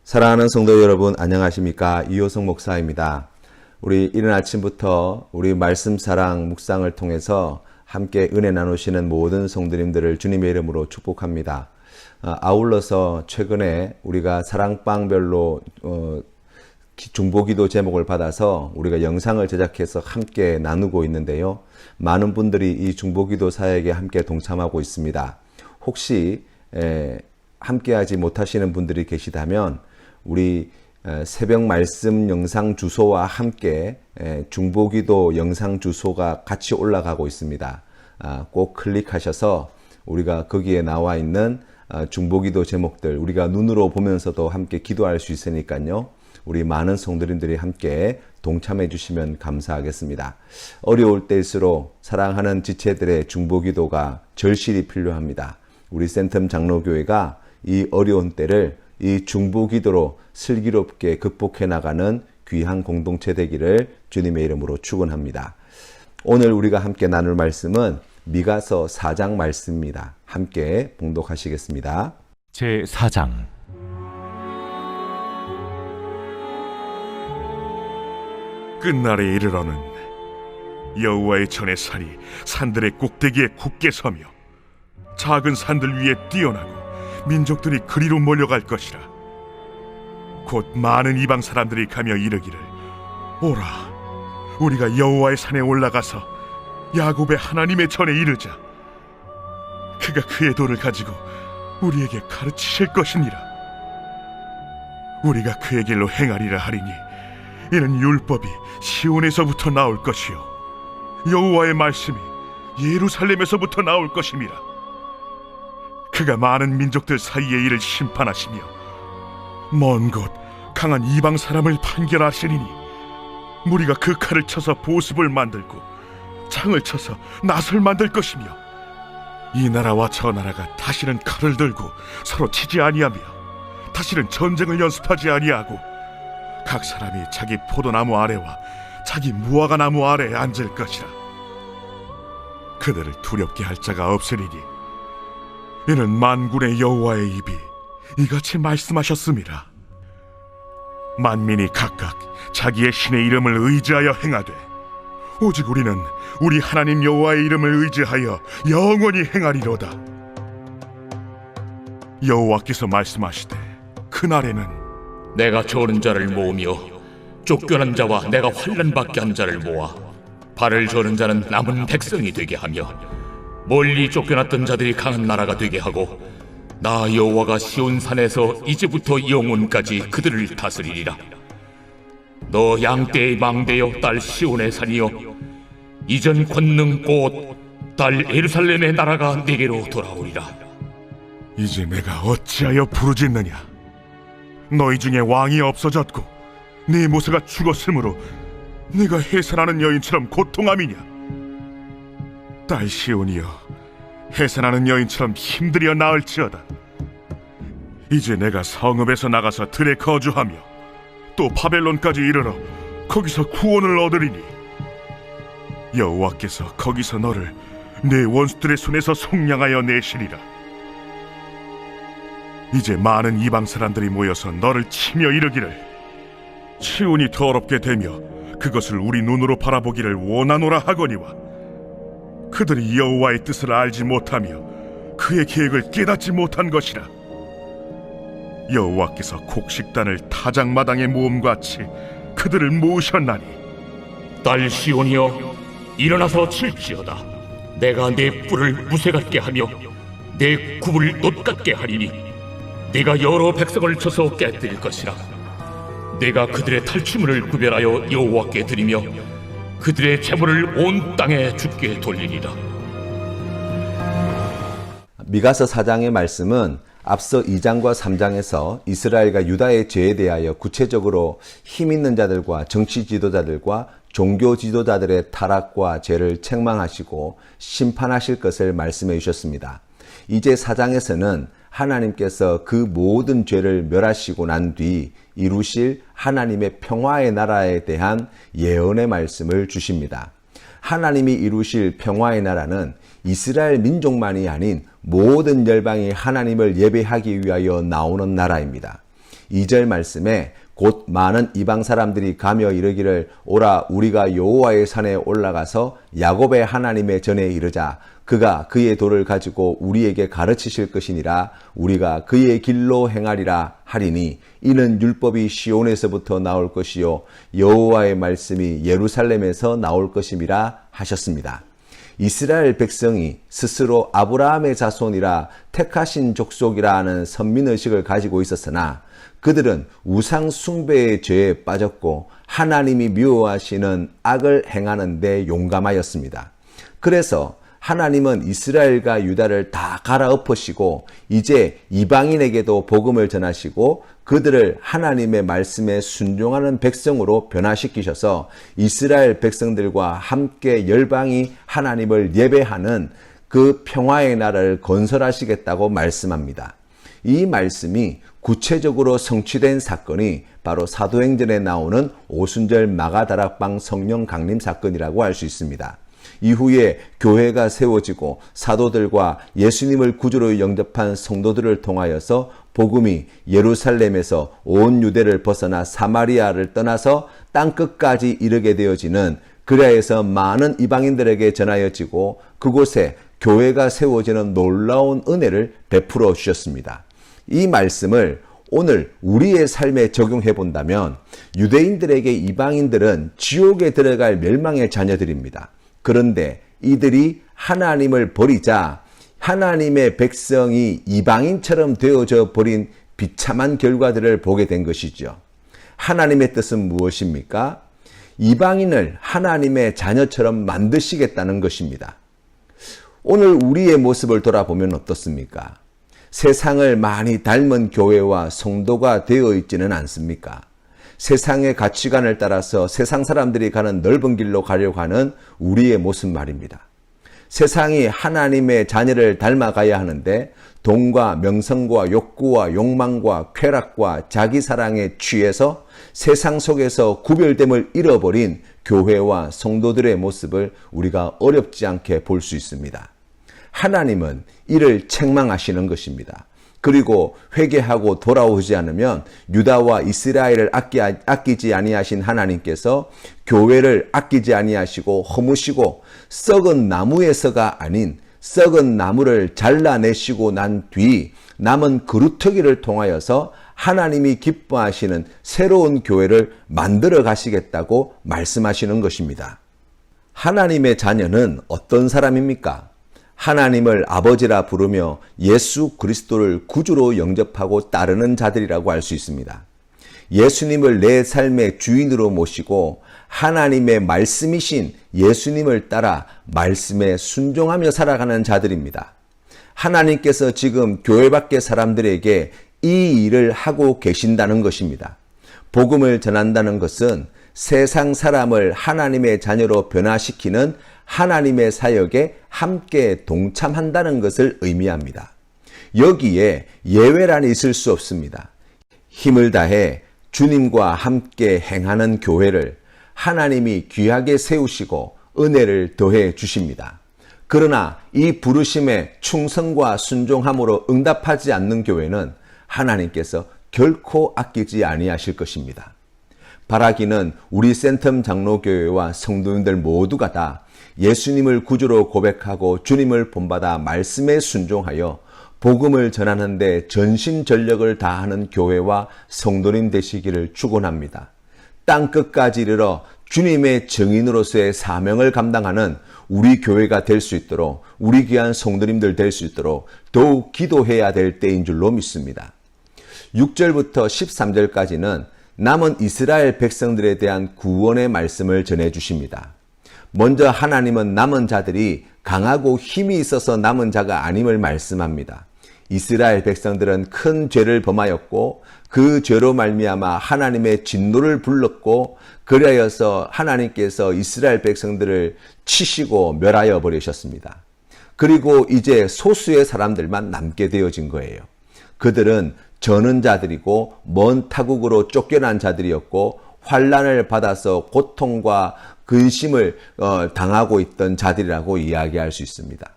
사랑하는 성도 여러분, 안녕하십니까? 이호성 목사입니다. 우리 이른 아침부터 우리 말씀 사랑 묵상을 통해서 함께 은혜 나누시는 모든 성도님들을 주님의 이름으로 축복합니다. 아울러서 최근에 우리가 사랑방별로 중보기도 제목을 받아서 우리가 영상을 제작해서 함께 나누고 있는데요. 많은 분들이 이 중보기도 사역에 함께 동참하고 있습니다. 혹시 함께하지 못하시는 분들이 계시다면 우리 새벽 말씀 영상 주소와 함께 중보기도 영상 주소가 같이 올라가고 있습니다. 꼭 클릭하셔서 우리가 거기에 나와 있는 중보기도 제목들 우리가 눈으로 보면서도 함께 기도할 수 있으니까요. 우리 많은 성도님들이 함께 동참해 주시면 감사하겠습니다. 어려울 때일수록 사랑하는 지체들의 중보기도가 절실히 필요합니다. 우리 센텀 장로교회가 이 어려운 때를 이 중보기도로 슬기롭게 극복해 나가는 귀한 공동체 되기를 주님의 이름으로 축원합니다. 오늘 우리가 함께 나눌 말씀은 미가서 4장 말씀입니다. 함께 봉독하시겠습니다. 제4장. 끝날에 이르러는 여호와의 전의 산이 산들의 꼭대기에 굳게 서며 작은 산들 위에 뛰어나고 민족들이 그리로 몰려갈 것이라. 곧 많은 이방 사람들이 가며 이르기를, 오라, 우리가 여호와의 산에 올라가서 야곱의 하나님의 전에 이르자. 그가 그의 도를 가지고 우리에게 가르치실 것이니라. 우리가 그의 길로 행하리라 하리니 이는 율법이 시온에서부터 나올 것이요 여호와의 말씀이 예루살렘에서부터 나올 것임이라. 그가 많은 민족들 사이의 일을 심판하시며 먼 곳 강한 이방 사람을 판결하시리니 무리가 그 칼을 쳐서 보습을 만들고 창을 쳐서 낫을 만들 것이며 이 나라와 저 나라가 다시는 칼을 들고 서로 치지 아니하며 다시는 전쟁을 연습하지 아니하고 각 사람이 자기 포도나무 아래와 자기 무화과나무 아래에 앉을 것이라. 그들을 두렵게 할 자가 없으리니 이는 만군의 여호와의 입이 이같이 말씀하셨음이라. 만민이 각각 자기의 신의 이름을 의지하여 행하되 오직 우리는 우리 하나님 여호와의 이름을 의지하여 영원히 행하리로다. 여호와께서 말씀하시되 그날에는 내가 저는 자를 모으며 쫓겨난 자와 내가 환난 받게 한 자를 모아 발을 저는 자는 남은 백성이 되게 하며 멀리 쫓겨났던 자들이 강한 나라가 되게 하고 나 여호와가 시온산에서 이제부터 영원까지 그들을 다스리리라. 너 양떼의 망대여 딸 시온의 산이여 이전 권능 곧 딸 예루살렘의 나라가 네게로 돌아오리라. 이제 내가 어찌하여 부르짖느냐. 너희 중에 왕이 없어졌고 네 모세가 죽었으므로 네가 해산하는 여인처럼 고통함이냐. 딸 시온이여 해산하는 여인처럼 힘들여 나을지어다. 이제 내가 성읍에서 나가서 들에 거주하며 또 바벨론까지 이르러 거기서 구원을 얻으리니 여호와께서 거기서 너를 내 원수들의 손에서 속량하여 내시리라. 이제 많은 이방 사람들이 모여서 너를 치며 이르기를, 시온이 더럽게 되며 그것을 우리 눈으로 바라보기를 원하노라 하거니와 그들이 여호와의 뜻을 알지 못하며 그의 계획을 깨닫지 못한 것이라. 여호와께서 곡식단을 타작마당에 모음같이 그들을 모으셨나니 딸 시온이여 일어나서 칠지어다. 내가 내 뿔을 무쇠 같게 하며 내 굽을 놋 같게 하리니 내가 여러 백성을 쳐서 깨뜨릴 것이라. 내가 그들의 탈취물을 구별하여 여호와께 드리며 그들의 재물을 온 땅에 주께 돌리리라. 미가서 4장의 말씀은 앞서 2장과 3장에서 이스라엘과 유다의 죄에 대하여 구체적으로 힘 있는 자들과 정치 지도자들과 종교 지도자들의 타락과 죄를 책망하시고 심판하실 것을 말씀해 주셨습니다. 이제 4장에서는 하나님께서 그 모든 죄를 멸하시고 난 뒤 이루실 하나님의 평화의 나라에 대한 예언의 말씀을 주십니다. 하나님이 이루실 평화의 나라는 이스라엘 민족만이 아닌 모든 열방이 하나님을 예배하기 위하여 나오는 나라입니다. 2절 말씀에 곧 많은 이방 사람들이 가며 이르기를 오라 우리가 여호와의 산에 올라가서 야곱의 하나님의 전에 이르자 그가 그의 도를 가지고 우리에게 가르치실 것이니라 우리가 그의 길로 행하리라 하리니 이는 율법이 시온에서부터 나올 것이요 여호와의 말씀이 예루살렘에서 나올 것임이라 하셨습니다. 이스라엘 백성이 스스로 아브라함의 자손이라 택하신 족속이라 하는 선민의식을 가지고 있었으나 그들은 우상 숭배의 죄에 빠졌고 하나님이 미워하시는 악을 행하는 데 용감하였습니다. 그래서 하나님은 이스라엘과 유다를 다 갈아엎으시고 이제 이방인에게도 복음을 전하시고 그들을 하나님의 말씀에 순종하는 백성으로 변화시키셔서 이스라엘 백성들과 함께 열방이 하나님을 예배하는 그 평화의 나라를 건설하시겠다고 말씀합니다. 이 말씀이 구체적으로 성취된 사건이 바로 사도행전에 나오는 오순절 마가다락방 성령 강림 사건이라고 할 수 있습니다. 이후에 교회가 세워지고 사도들과 예수님을 구주로 영접한 성도들을 통하여서 복음이 예루살렘에서 온 유대를 벗어나 사마리아를 떠나서 땅끝까지 이르게 되어지는 그리하여서 많은 이방인들에게 전하여지고 그곳에 교회가 세워지는 놀라운 은혜를 베풀어 주셨습니다. 이 말씀을 오늘 우리의 삶에 적용해 본다면 유대인들에게 이방인들은 지옥에 들어갈 멸망의 자녀들입니다. 그런데 이들이 하나님을 버리자 하나님의 백성이 이방인처럼 되어져 버린 비참한 결과들을 보게 된 것이죠. 하나님의 뜻은 무엇입니까? 이방인을 하나님의 자녀처럼 만드시겠다는 것입니다. 오늘 우리의 모습을 돌아보면 어떻습니까? 세상을 많이 닮은 교회와 성도가 되어 있지는 않습니까? 세상의 가치관을 따라서 세상 사람들이 가는 넓은 길로 가려고 하는 우리의 모습 말입니다. 세상이 하나님의 자녀를 닮아가야 하는데 돈과 명성과 욕구와 욕망과 쾌락과 자기 사랑에 취해서 세상 속에서 구별됨을 잃어버린 교회와 성도들의 모습을 우리가 어렵지 않게 볼 수 있습니다. 하나님은 이를 책망하시는 것입니다. 그리고 회개하고 돌아오지 않으면 유다와 이스라엘을 아끼지 아니하신 하나님께서 교회를 아끼지 아니하시고 허무시고 썩은 나무에서가 아닌 썩은 나무를 잘라내시고 난 뒤 남은 그루터기를 통하여서 하나님이 기뻐하시는 새로운 교회를 만들어 가시겠다고 말씀하시는 것입니다. 하나님의 자녀는 어떤 사람입니까? 하나님을 아버지라 부르며 예수 그리스도를 구주로 영접하고 따르는 자들이라고 할 수 있습니다. 예수님을 내 삶의 주인으로 모시고 하나님의 말씀이신 예수님을 따라 말씀에 순종하며 살아가는 자들입니다. 하나님께서 지금 교회 밖의 사람들에게 이 일을 하고 계신다는 것입니다. 복음을 전한다는 것은 세상 사람을 하나님의 자녀로 변화시키는 하나님의 사역에 함께 동참한다는 것을 의미합니다. 여기에 예외란이 있을 수 없습니다. 힘을 다해 주님과 함께 행하는 교회를 하나님이 귀하게 세우시고 은혜를 더해 주십니다. 그러나 이 부르심에 충성과 순종함으로 응답하지 않는 교회는 하나님께서 결코 아끼지 아니하실 것입니다. 바라기는 우리 센텀 장로교회와 성도님들 모두가 다 예수님을 구주로 고백하고 주님을 본받아 말씀에 순종하여 복음을 전하는 데 전심전력을 다하는 교회와 성도님 되시기를 축원합니다. 땅끝까지 이르러 주님의 증인으로서의 사명을 감당하는 우리 교회가 될 수 있도록 우리 귀한 성도님들 될 수 있도록 더욱 기도해야 될 때인 줄로 믿습니다. 6절부터 13절까지는 남은 이스라엘 백성들에 대한 구원의 말씀을 전해 주십니다. 먼저 하나님은 남은 자들이 강하고 힘이 있어서 남은 자가 아님을 말씀합니다. 이스라엘 백성들은 큰 죄를 범하였고 그 죄로 말미암아 하나님의 진노를 불렀고 그리하여서 하나님께서 이스라엘 백성들을 치시고 멸하여 버리셨습니다. 그리고 이제 소수의 사람들만 남게 되어진 거예요. 그들은 저는 자들이고 먼 타국으로 쫓겨난 자들이었고 환난을 받아서 고통과 근심을 당하고 있던 자들이라고 이야기할 수 있습니다.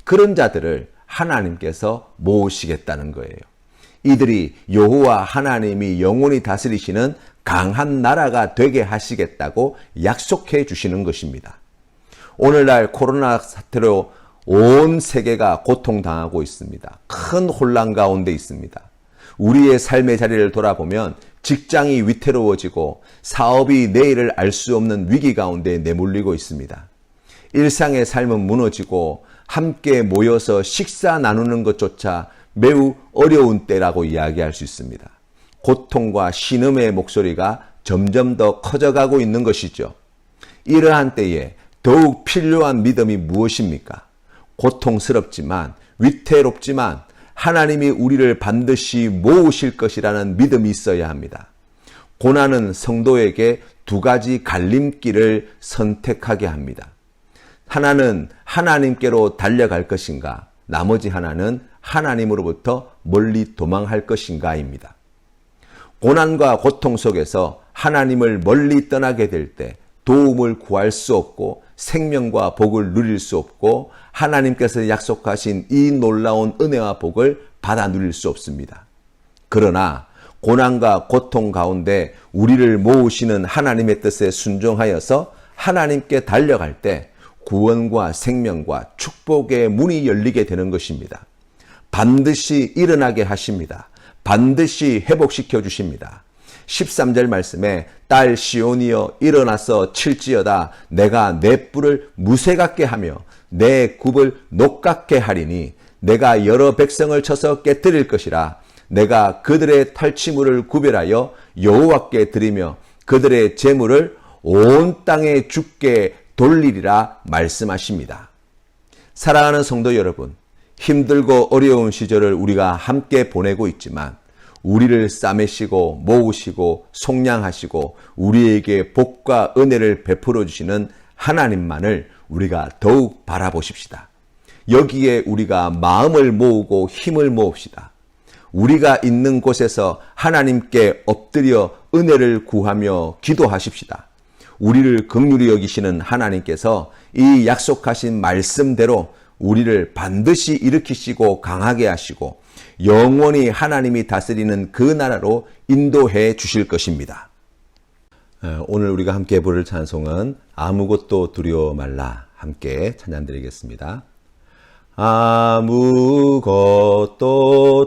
그런 자들을 하나님께서 모으시겠다는 거예요. 이들이 여호와 하나님이 영원히 다스리시는 강한 나라가 되게 하시겠다고 약속해 주시는 것입니다. 오늘날 코로나 사태로 온 세계가 고통당하고 있습니다. 큰 혼란 가운데 있습니다. 우리의 삶의 자리를 돌아보면 직장이 위태로워지고 사업이 내일을 알 수 없는 위기 가운데 내몰리고 있습니다. 일상의 삶은 무너지고 함께 모여서 식사 나누는 것조차 매우 어려운 때라고 이야기할 수 있습니다. 고통과 신음의 목소리가 점점 더 커져가고 있는 것이죠. 이러한 때에 더욱 필요한 믿음이 무엇입니까? 고통스럽지만 위태롭지만 하나님이 우리를 반드시 모으실 것이라는 믿음이 있어야 합니다. 고난은 성도에게 두 가지 갈림길을 선택하게 합니다. 하나는 하나님께로 달려갈 것인가, 나머지 하나는 하나님으로부터 멀리 도망할 것인가입니다. 고난과 고통 속에서 하나님을 멀리 떠나게 될 때 도움을 구할 수 없고 생명과 복을 누릴 수 없고 하나님께서 약속하신 이 놀라운 은혜와 복을 받아 누릴 수 없습니다. 그러나 고난과 고통 가운데 우리를 모으시는 하나님의 뜻에 순종하여서 하나님께 달려갈 때 구원과 생명과 축복의 문이 열리게 되는 것입니다. 반드시 일어나게 하십니다. 반드시 회복시켜 주십니다. 13절 말씀에 딸 시온이여 일어나서 칠지어다 내가 내 뿔을 무쇠 같게 하며 내 굽을 녹 같게 하리니 내가 여러 백성을 쳐서 깨뜨릴 것이라 내가 그들의 탈취물을 구별하여 여호와께 드리며 그들의 재물을 온 땅에 주께 돌리리라 말씀하십니다. 사랑하는 성도 여러분, 힘들고 어려운 시절을 우리가 함께 보내고 있지만 우리를 싸매시고 모으시고 속량하시고 우리에게 복과 은혜를 베풀어 주시는 하나님만을 우리가 더욱 바라보십시다. 여기에 우리가 마음을 모으고 힘을 모읍시다. 우리가 있는 곳에서 하나님께 엎드려 은혜를 구하며 기도하십시다. 우리를 긍휼히 여기시는 하나님께서 이 약속하신 말씀대로 우리를 반드시 일으키시고 강하게 하시고 영원히 하나님이 다스리는 그 나라로 인도해 주실 것입니다. 오늘 우리가 함께 부를 찬송은 아무것도 두려워 말라 함께 찬양드리겠습니다. 아무것도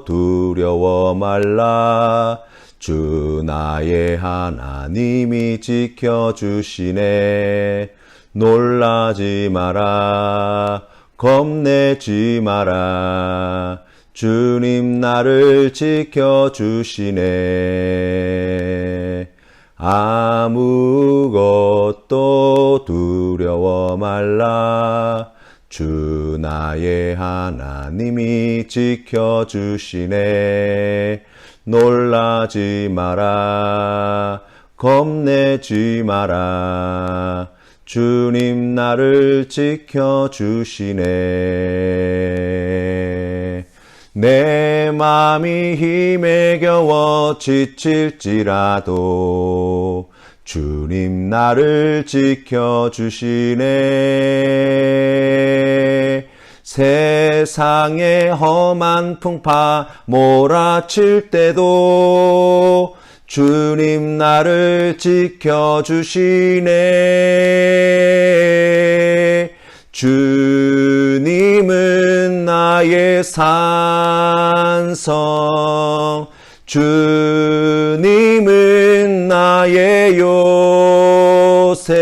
두려워 말라 주 나의 하나님이 지켜주시네 놀라지 마라 겁내지 마라 주님 나를 지켜주시네 아무것도 두려워 말라 주 나의 하나님이 지켜주시네 놀라지 마라 겁내지 마라 주님 나를 지켜주시네 내 맘이 힘에 겨워 지칠지라도 주님 나를 지켜주시네 세상의 험한 풍파 몰아칠 때도 주님 나를 지켜주시네 주님은 나의 산성 주님은 나의 요새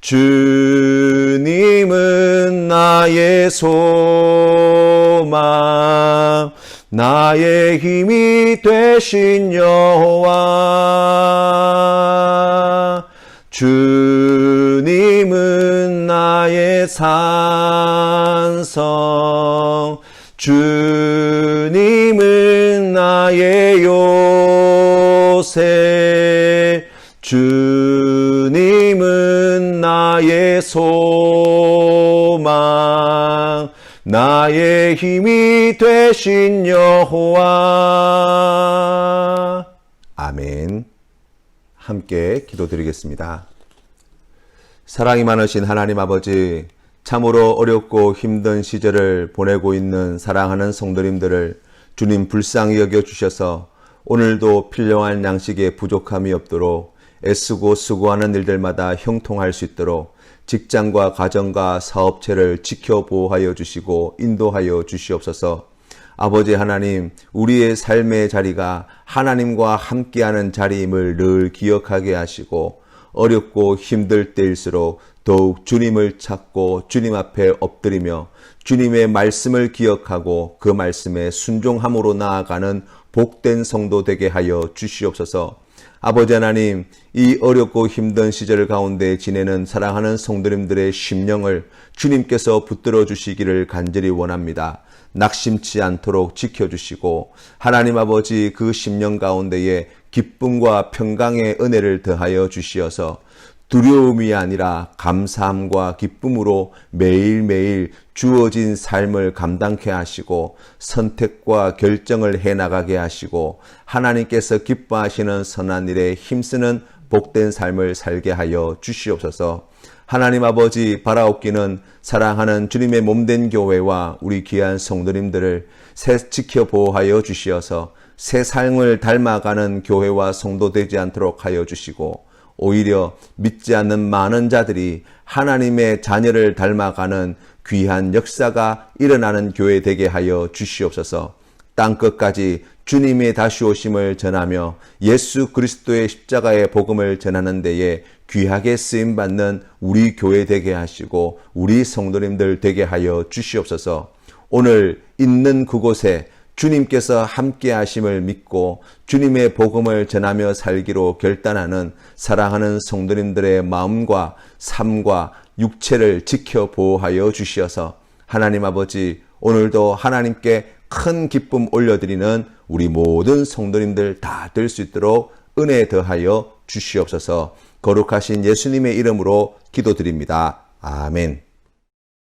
주님은 나의 소망 나의 힘이 되신 여호와 주님은 나의 산성 주님은 나의 요새 주님은 나의 소망 나의 힘이 되신 여호와 아멘. 함께 기도드리겠습니다. 사랑이 많으신 하나님 아버지 참으로 어렵고 힘든 시절을 보내고 있는 사랑하는 성도님들을 주님 불쌍히 여겨주셔서 오늘도 필요한 양식에 부족함이 없도록 애쓰고 수고하는 일들마다 형통할 수 있도록 직장과 가정과 사업체를 지켜보호하여 주시고 인도하여 주시옵소서. 아버지 하나님, 우리의 삶의 자리가 하나님과 함께하는 자리임을 늘 기억하게 하시고 어렵고 힘들 때일수록 더욱 주님을 찾고 주님 앞에 엎드리며 주님의 말씀을 기억하고 그 말씀에 순종함으로 나아가는 복된 성도 되게 하여 주시옵소서. 아버지 하나님, 이 어렵고 힘든 시절 가운데 지내는 사랑하는 성도님들의 심령을 주님께서 붙들어 주시기를 간절히 원합니다. 낙심치 않도록 지켜주시고 하나님 아버지 그 심령 가운데에 기쁨과 평강의 은혜를 더하여 주시어서 두려움이 아니라 감사함과 기쁨으로 매일매일 주어진 삶을 감당케 하시고 선택과 결정을 해나가게 하시고 하나님께서 기뻐하시는 선한 일에 힘쓰는 복된 삶을 살게 하여 주시옵소서. 하나님 아버지, 바라옵기는 사랑하는 주님의 몸된 교회와 우리 귀한 성도님들을 지켜보호하여 주시어서 새 삶을 닮아가는 교회와 성도 되지 않도록 하여 주시고 오히려 믿지 않는 많은 자들이 하나님의 자녀를 닮아가는 귀한 역사가 일어나는 교회 되게 하여 주시옵소서. 땅끝까지 주님의 다시 오심을 전하며 예수 그리스도의 십자가의 복음을 전하는 데에 귀하게 쓰임받는 우리 교회 되게 하시고 우리 성도님들 되게 하여 주시옵소서. 오늘 있는 그곳에 주님께서 함께 하심을 믿고 주님의 복음을 전하며 살기로 결단하는 사랑하는 성도님들의 마음과 삶과 육체를 지켜 보호하여 주시어서 하나님 아버지, 오늘도 하나님께 큰 기쁨 올려드리는 우리 모든 성도님들 다 될 수 있도록 은혜 더하여 주시옵소서. 거룩하신 예수님의 이름으로 기도드립니다. 아멘.